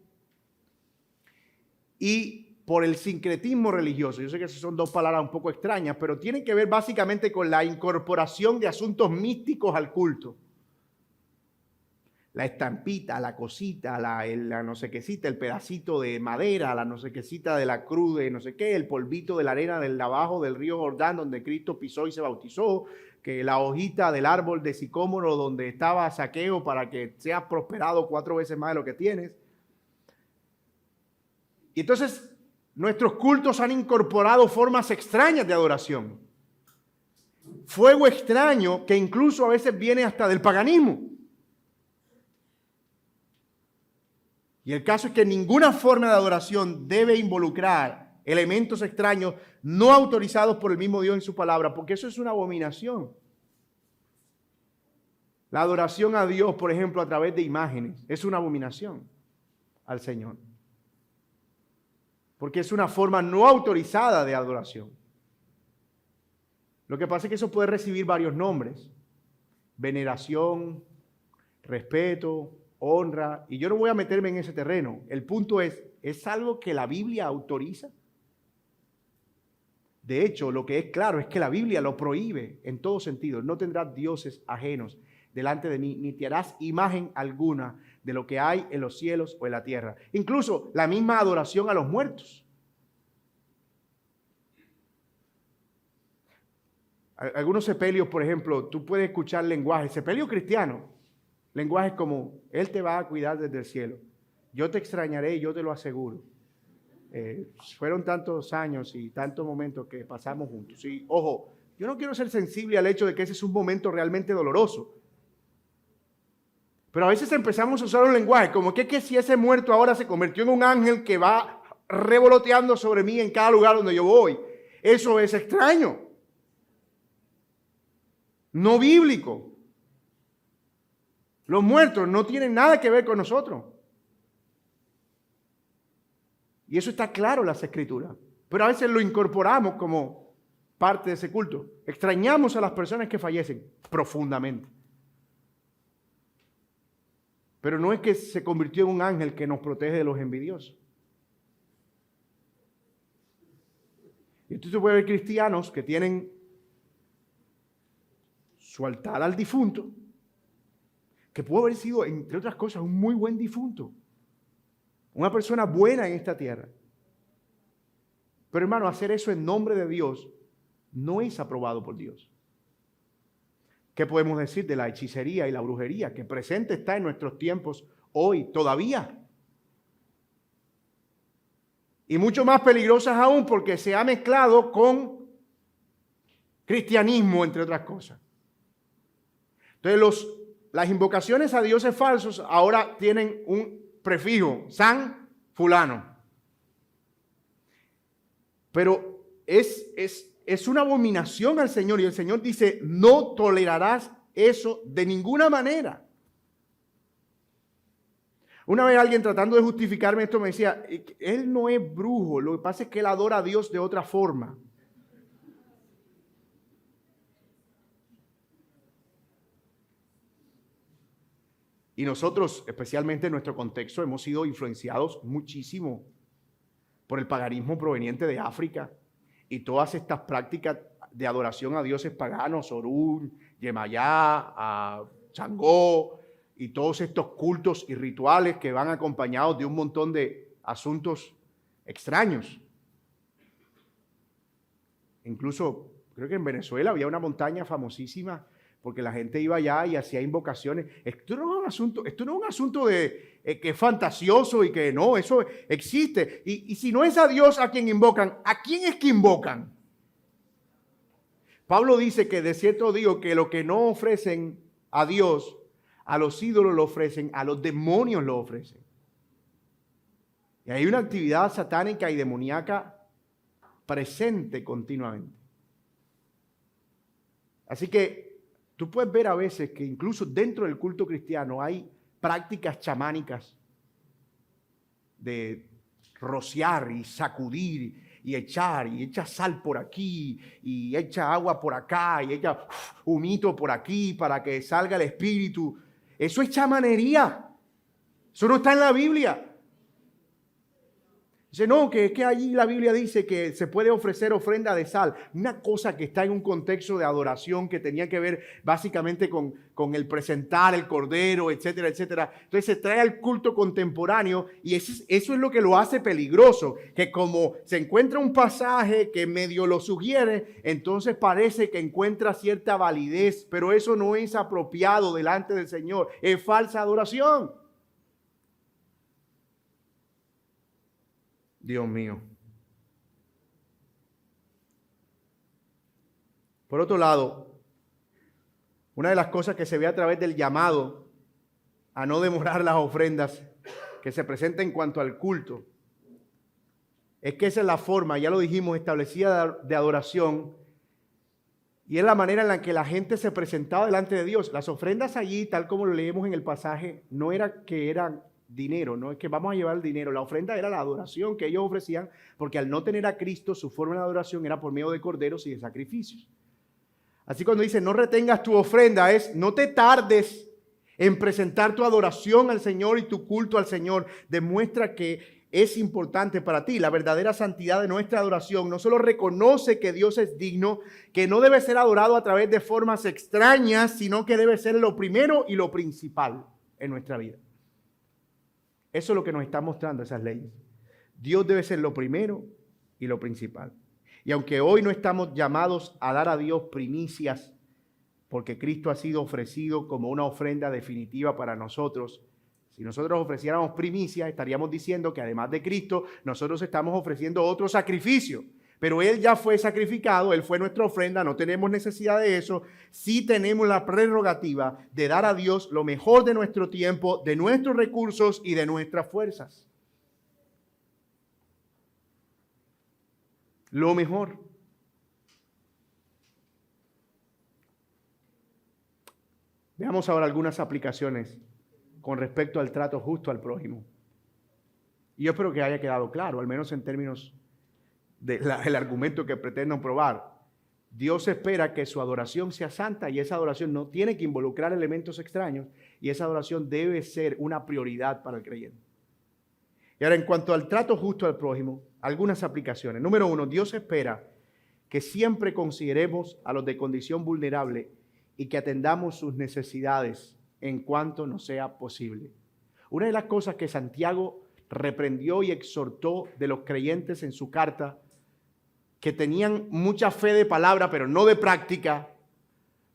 A: y por el sincretismo religioso. Yo sé que esas son dos palabras un poco extrañas, pero tienen que ver básicamente con la incorporación de asuntos místicos al culto. La estampita, la cosita, la no sé quécita, el pedacito de madera, la no sé quécita de la cruz de no sé qué, el polvito de la arena del abajo del río Jordán donde Cristo pisó y se bautizó, que la hojita del árbol de sicómoro donde estaba Zaqueo para que seas prosperado 4 veces más de lo que tienes. Y entonces nuestros cultos han incorporado formas extrañas de adoración. Fuego extraño que incluso a veces viene hasta del paganismo. Y el caso es que ninguna forma de adoración debe involucrar elementos extraños no autorizados por el mismo Dios en su palabra, porque eso es una abominación. La adoración a Dios, por ejemplo, a través de imágenes, es una abominación al Señor. Porque es una forma no autorizada de adoración. Lo que pasa es que eso puede recibir varios nombres: veneración, respeto, honra, y yo no voy a meterme en ese terreno. El punto ¿es algo que la Biblia autoriza? De hecho, lo que es claro es que la Biblia lo prohíbe en todo sentido. No tendrás dioses ajenos delante de mí, ni te harás imagen alguna de lo que hay en los cielos o en la tierra. Incluso la misma adoración a los muertos. Algunos sepelios, por ejemplo, tú puedes escuchar lenguajes, sepelios cristianos, lenguajes como, Él te va a cuidar desde el cielo. Yo te extrañaré, yo te lo aseguro. Fueron tantos años y tantos momentos que pasamos juntos. Y ojo, yo no quiero ser sensible al hecho de que ese es un momento realmente doloroso. Pero a veces empezamos a usar un lenguaje como que si ese muerto ahora se convirtió en un ángel que va revoloteando sobre mí en cada lugar donde yo voy. Eso es extraño. No bíblico. Los muertos no tienen nada que ver con nosotros. Y eso está claro en las Escrituras. Pero a veces lo incorporamos como parte de ese culto. Extrañamos a las personas que fallecen profundamente. Pero no es que se convirtió en un ángel que nos protege de los envidiosos. Y entonces puede haber cristianos que tienen su altar al difunto, que pudo haber sido, entre otras cosas, un muy buen difunto. Una persona buena en esta tierra. Pero hermano, hacer eso en nombre de Dios no es aprobado por Dios. ¿Qué podemos decir de la hechicería y la brujería que presente está en nuestros tiempos hoy todavía? Y mucho más peligrosas aún porque se ha mezclado con cristianismo, entre otras cosas. Entonces las invocaciones a dioses falsos ahora tienen un prefijo, San fulano. Pero es una abominación al Señor y el Señor dice, no tolerarás eso de ninguna manera. Una vez alguien tratando de justificarme esto me decía, él no es brujo, lo que pasa es que él adora a Dios de otra forma. Y nosotros, especialmente en nuestro contexto, hemos sido influenciados muchísimo por el paganismo proveniente de África y todas estas prácticas de adoración a dioses paganos, Orún, Yemayá, Changó, y todos estos cultos y rituales que van acompañados de un montón de asuntos extraños. Incluso, creo que en Venezuela había una montaña famosísima porque la gente iba allá y hacía invocaciones. Esto no es un asunto de que es fantasioso y que no, eso existe. Y si no es a Dios a quien invocan, ¿a quién es que invocan? Pablo dice que de cierto digo que lo que no ofrecen a Dios, a los ídolos lo ofrecen, a los demonios lo ofrecen. Y hay una actividad satánica y demoníaca presente continuamente. Así que tú puedes ver a veces que incluso dentro del culto cristiano hay prácticas chamánicas de rociar y sacudir y echa sal por aquí y echa agua por acá y echa humito por aquí para que salga el espíritu. Eso es chamanería. Eso no está en la Biblia. Dice, no, que es que allí la Biblia dice que se puede ofrecer ofrenda de sal. Una cosa que está en un contexto de adoración que tenía que ver básicamente con el presentar el cordero, etcétera, etcétera. Entonces se trae al culto contemporáneo y eso es lo que lo hace peligroso. Que como se encuentra un pasaje que medio lo sugiere, entonces parece que encuentra cierta validez, pero eso no es apropiado delante del Señor. Es falsa adoración. Dios mío. Por otro lado, una de las cosas que se ve a través del llamado a no demorar las ofrendas que se presenta en cuanto al culto, es que esa es la forma, ya lo dijimos, establecida de adoración, y es la manera en la que la gente se presentaba delante de Dios. Las ofrendas allí, tal como lo leemos en el pasaje, no era que eran dinero, no es que vamos a llevar el dinero. La ofrenda era la adoración que ellos ofrecían, porque al no tener a Cristo, su forma de adoración era por medio de corderos y de sacrificios. Así cuando dice no retengas tu ofrenda, es no te tardes en presentar tu adoración al Señor y tu culto al Señor, demuestra que es importante para ti. La verdadera santidad de nuestra adoración no solo reconoce que Dios es digno, que no debe ser adorado a través de formas extrañas, sino que debe ser lo primero y lo principal en nuestra vida. Eso es lo que nos están mostrando esas leyes. Dios debe ser lo primero y lo principal. Y aunque hoy no estamos llamados a dar a Dios primicias, porque Cristo ha sido ofrecido como una ofrenda definitiva para nosotros, si nosotros ofreciéramos primicias, estaríamos diciendo que además de Cristo, nosotros estamos ofreciendo otro sacrificio. Pero Él ya fue sacrificado, Él fue nuestra ofrenda, no tenemos necesidad de eso. Sí tenemos la prerrogativa de dar a Dios lo mejor de nuestro tiempo, de nuestros recursos y de nuestras fuerzas. Lo mejor. Veamos ahora algunas aplicaciones con respecto al trato justo al prójimo. Y yo espero que haya quedado claro, al menos en términos del argumento que pretendo probar. Dios espera que su adoración sea santa y esa adoración no tiene que involucrar elementos extraños y esa adoración debe ser una prioridad para el creyente. Y ahora, en cuanto al trato justo al prójimo, algunas aplicaciones. Número 1, Dios espera que siempre consideremos a los de condición vulnerable y que atendamos sus necesidades en cuanto nos sea posible. Una de las cosas que Santiago reprendió y exhortó de los creyentes en su carta, que tenían mucha fe de palabra, pero no de práctica,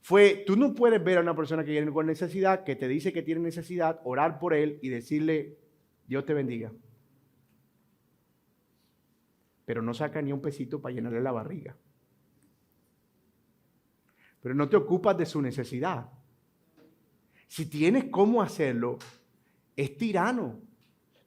A: fue: tú no puedes ver a una persona que viene con necesidad, que te dice que tiene necesidad, orar por él y decirle, Dios te bendiga. Pero no saca ni un pesito para llenarle la barriga. Pero no te ocupas de su necesidad. Si tienes cómo hacerlo, es tirano.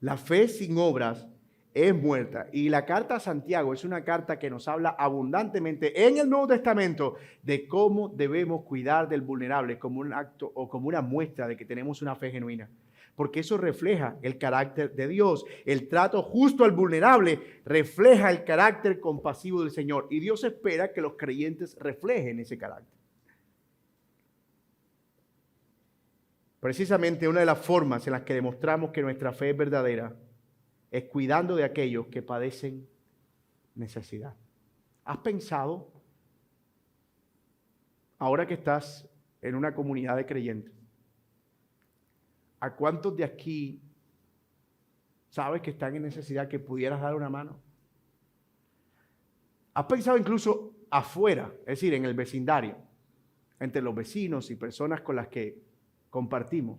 A: La fe sin obras es muerta. Y la carta a Santiago es una carta que nos habla abundantemente en el Nuevo Testamento de cómo debemos cuidar del vulnerable como un acto o como una muestra de que tenemos una fe genuina. Porque eso refleja el carácter de Dios. El trato justo al vulnerable refleja el carácter compasivo del Señor. Y Dios espera que los creyentes reflejen ese carácter. Precisamente una de las formas en las que demostramos que nuestra fe es verdadera es cuidando de aquellos que padecen necesidad. ¿Has pensado, ahora que estás en una comunidad de creyentes, a cuántos de aquí sabes que están en necesidad que pudieras dar una mano? ¿Has pensado incluso afuera, es decir, en el vecindario, entre los vecinos y personas con las que compartimos?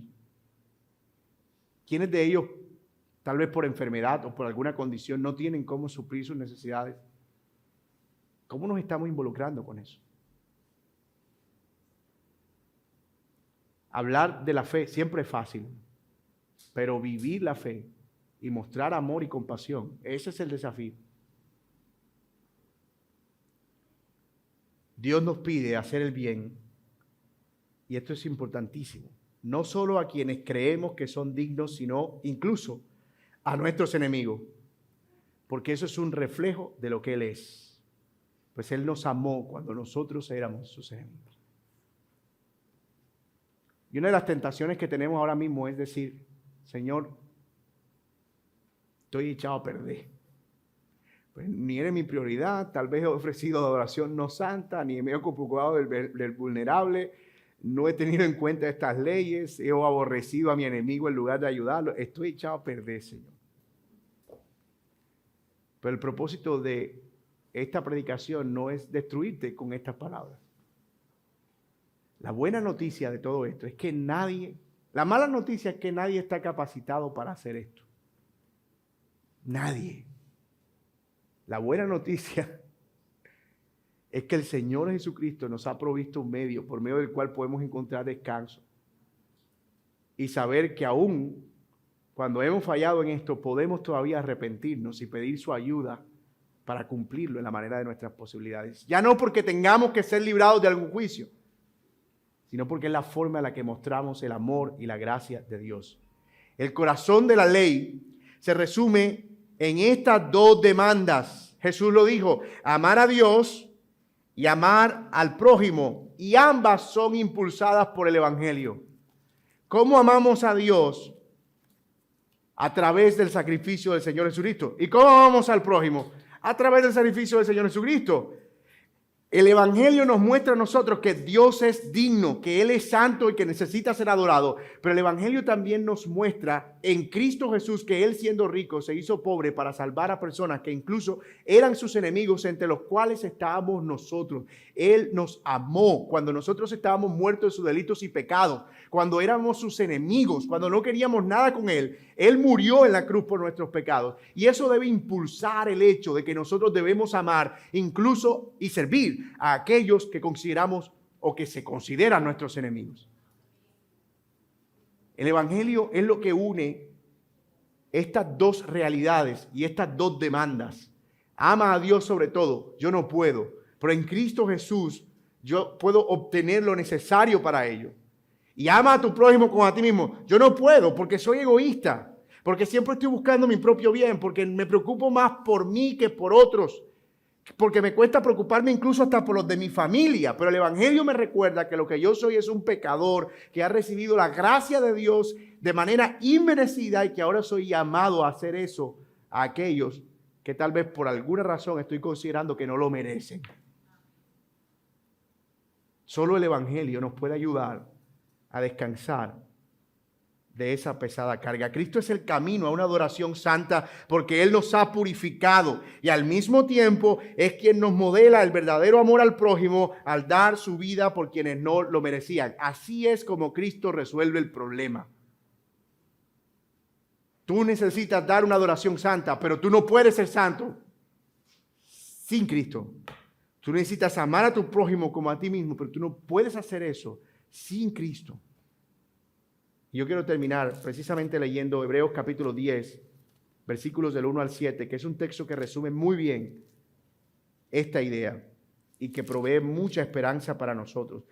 A: ¿Quiénes de ellos, tal vez por enfermedad o por alguna condición, no tienen cómo suplir sus necesidades? ¿Cómo nos estamos involucrando con eso? Hablar de la fe siempre es fácil, pero vivir la fe y mostrar amor y compasión, ese es el desafío. Dios nos pide hacer el bien, y esto es importantísimo, no solo a quienes creemos que son dignos, sino incluso a nuestros enemigos, porque eso es un reflejo de lo que Él es. Pues Él nos amó cuando nosotros éramos sus enemigos. Y una de las tentaciones que tenemos ahora mismo es decir, Señor, estoy echado a perder. Pues ni eres mi prioridad, tal vez he ofrecido adoración no santa, ni me he ocupado del vulnerable, no he tenido en cuenta estas leyes, he aborrecido a mi enemigo en lugar de ayudarlo. Estoy echado a perder, Señor. Pero el propósito de esta predicación no es destruirte con estas palabras. La buena noticia de todo esto es que la mala noticia es que nadie está capacitado para hacer esto. Nadie. La buena noticia es que el Señor Jesucristo nos ha provisto un medio por medio del cual podemos encontrar descanso y saber que aún cuando hemos fallado en esto podemos todavía arrepentirnos y pedir su ayuda para cumplirlo en la manera de nuestras posibilidades. Ya no porque tengamos que ser librados de algún juicio, sino porque es la forma en la que mostramos el amor y la gracia de Dios. El corazón de la ley se resume en estas dos demandas. Jesús lo dijo, amar a Dios y amar al prójimo, y ambas son impulsadas por el Evangelio. ¿Cómo amamos a Dios? A través del sacrificio del Señor Jesucristo. ¿Y cómo amamos al prójimo? A través del sacrificio del Señor Jesucristo. El Evangelio nos muestra a nosotros que Dios es digno, que Él es santo y que necesita ser adorado. Pero el Evangelio también nos muestra en Cristo Jesús que Él, siendo rico, se hizo pobre para salvar a personas que incluso eran sus enemigos, entre los cuales estábamos nosotros. Él nos amó cuando nosotros estábamos muertos en sus delitos y pecados, cuando éramos sus enemigos, cuando no queríamos nada con Él. Él murió en la cruz por nuestros pecados. Y eso debe impulsar el hecho de que nosotros debemos amar incluso y servir a aquellos que consideramos o que se consideran nuestros enemigos. El Evangelio es lo que une estas dos realidades y estas dos demandas. Ama a Dios sobre todo. Yo no puedo, pero en Cristo Jesús yo puedo obtener lo necesario para ello. Y ama a tu prójimo como a ti mismo. Yo no puedo porque soy egoísta, porque siempre estoy buscando mi propio bien, porque me preocupo más por mí que por otros, porque me cuesta preocuparme incluso hasta por los de mi familia. Pero el Evangelio me recuerda que lo que yo soy es un pecador que ha recibido la gracia de Dios de manera inmerecida y que ahora soy llamado a hacer eso a aquellos que tal vez por alguna razón estoy considerando que no lo merecen. Solo el Evangelio nos puede ayudar a descansar de esa pesada carga. Cristo es el camino a una adoración santa porque Él nos ha purificado y al mismo tiempo es quien nos modela el verdadero amor al prójimo al dar su vida por quienes no lo merecían. Así es como Cristo resuelve el problema. Tú necesitas dar una adoración santa, pero tú no puedes ser santo sin Cristo. Tú necesitas amar a tu prójimo como a ti mismo, pero tú no puedes hacer eso sin Cristo. Y yo quiero terminar precisamente leyendo Hebreos capítulo 10, versículos del 1 al 7, que es un texto que resume muy bien esta idea y que provee mucha esperanza para nosotros.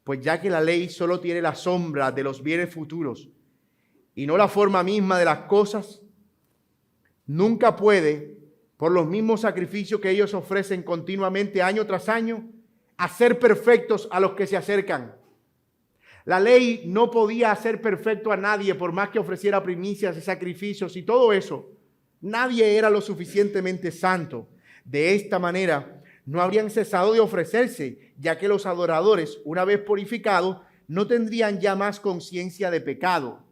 A: Pues ya que la ley solo tiene la sombra de los bienes futuros y no la forma misma de las cosas, nunca puede, por los mismos sacrificios que ellos ofrecen continuamente año tras año, hacer perfectos a los que se acercan. La ley no podía hacer perfecto a nadie por más que ofreciera primicias y sacrificios y todo eso. Nadie era lo suficientemente santo. De esta manera no habrían cesado de ofrecerse, ya que los adoradores, una vez purificados, no tendrían ya más conciencia de pecado.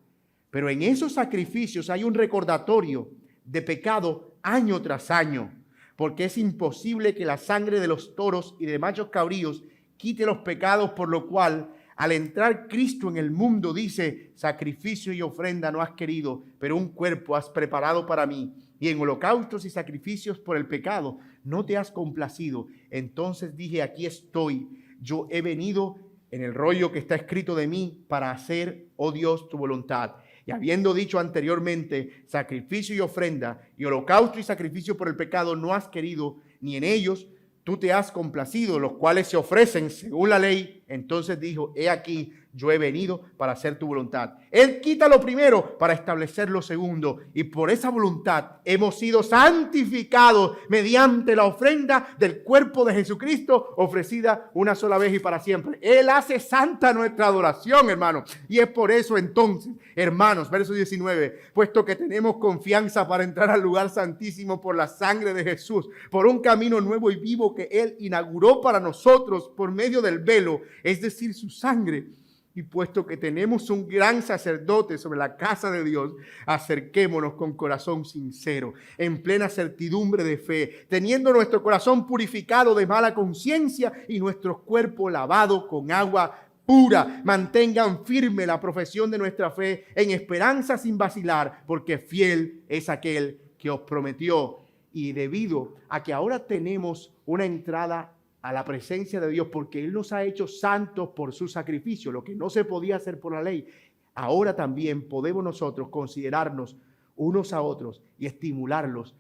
A: Pero en esos sacrificios hay un recordatorio de pecado año tras año, porque es imposible que la sangre de los toros y de machos cabríos quite los pecados, por lo cual al entrar Cristo en el mundo dice: sacrificio y ofrenda no has querido, pero un cuerpo has preparado para mí. Y en holocaustos y sacrificios por el pecado no te has complacido. Entonces dije: aquí estoy, yo he venido en el rollo que está escrito de mí para hacer, oh Dios, tu voluntad. Y habiendo dicho anteriormente, sacrificio y ofrenda y holocausto y sacrificio por el pecado no has querido, ni en ellos tú te has complacido, los cuales se ofrecen según la ley. Entonces dijo: he aquí, yo he venido para hacer tu voluntad. Él quita lo primero para establecer lo segundo. Y por esa voluntad hemos sido santificados mediante la ofrenda del cuerpo de Jesucristo, ofrecida una sola vez y para siempre. Él hace santa nuestra adoración, hermanos. Y es por eso entonces, hermanos, verso 19, puesto que tenemos confianza para entrar al lugar santísimo por la sangre de Jesús, por un camino nuevo y vivo que Él inauguró para nosotros por medio del velo, es decir, su sangre. Y puesto que tenemos un gran sacerdote sobre la casa de Dios, acerquémonos con corazón sincero, en plena certidumbre de fe, teniendo nuestro corazón purificado de mala conciencia y nuestros cuerpos lavados con agua pura. Mantengan firme la profesión de nuestra fe en esperanza sin vacilar, porque fiel es aquel que os prometió. Y debido a que ahora tenemos una entrada a la presencia de Dios, porque Él nos ha hecho santos por su sacrificio, lo que no se podía hacer por la ley, ahora también podemos nosotros considerarnos unos a otros y estimularnos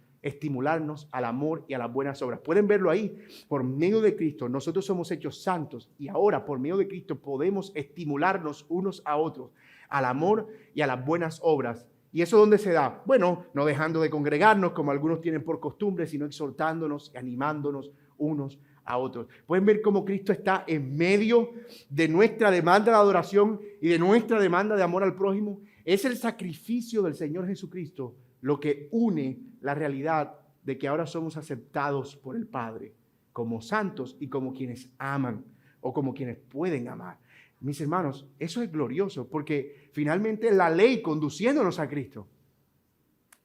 A: al amor y a las buenas obras. Pueden verlo ahí. Por medio de Cristo nosotros somos hechos santos y ahora por medio de Cristo podemos estimularnos unos a otros al amor y a las buenas obras. ¿Y eso dónde se da? Bueno, no dejando de congregarnos como algunos tienen por costumbre, sino exhortándonos y animándonos unos a otros. Pueden ver cómo Cristo está en medio de nuestra demanda de adoración y de nuestra demanda de amor al prójimo. Es el sacrificio del Señor Jesucristo lo que une la realidad de que ahora somos aceptados por el Padre como santos y como quienes aman o como quienes pueden amar. Mis hermanos, eso es glorioso porque finalmente es la ley conduciéndonos a Cristo.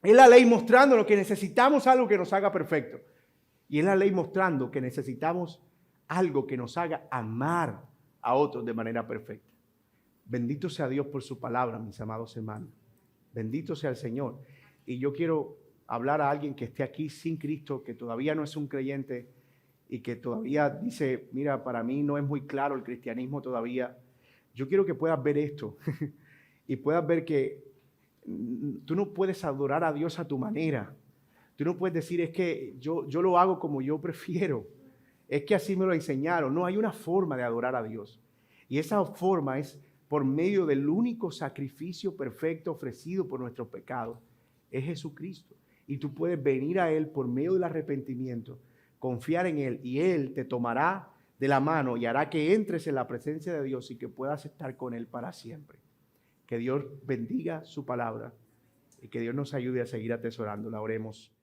A: Es la ley mostrándonos que necesitamos algo que nos haga perfecto. Y es la ley mostrando que necesitamos algo que nos haga amar a otros de manera perfecta. Bendito sea Dios por su palabra, mis amados hermanos. Bendito sea el Señor. Y yo quiero hablar a alguien que esté aquí sin Cristo, que todavía no es un creyente y que todavía dice, mira, para mí no es muy claro el cristianismo todavía. Yo quiero que puedas ver esto y puedas ver que tú no puedes adorar a Dios a tu manera. Tú no puedes decir, es que yo lo hago como yo prefiero. Es que así me lo enseñaron. No, hay una forma de adorar a Dios. Y esa forma es por medio del único sacrificio perfecto ofrecido por nuestros pecados. Es Jesucristo. Y tú puedes venir a Él por medio del arrepentimiento, confiar en Él y Él te tomará de la mano y hará que entres en la presencia de Dios y que puedas estar con Él para siempre. Que Dios bendiga su palabra y que Dios nos ayude a seguir atesorándola. Oremos.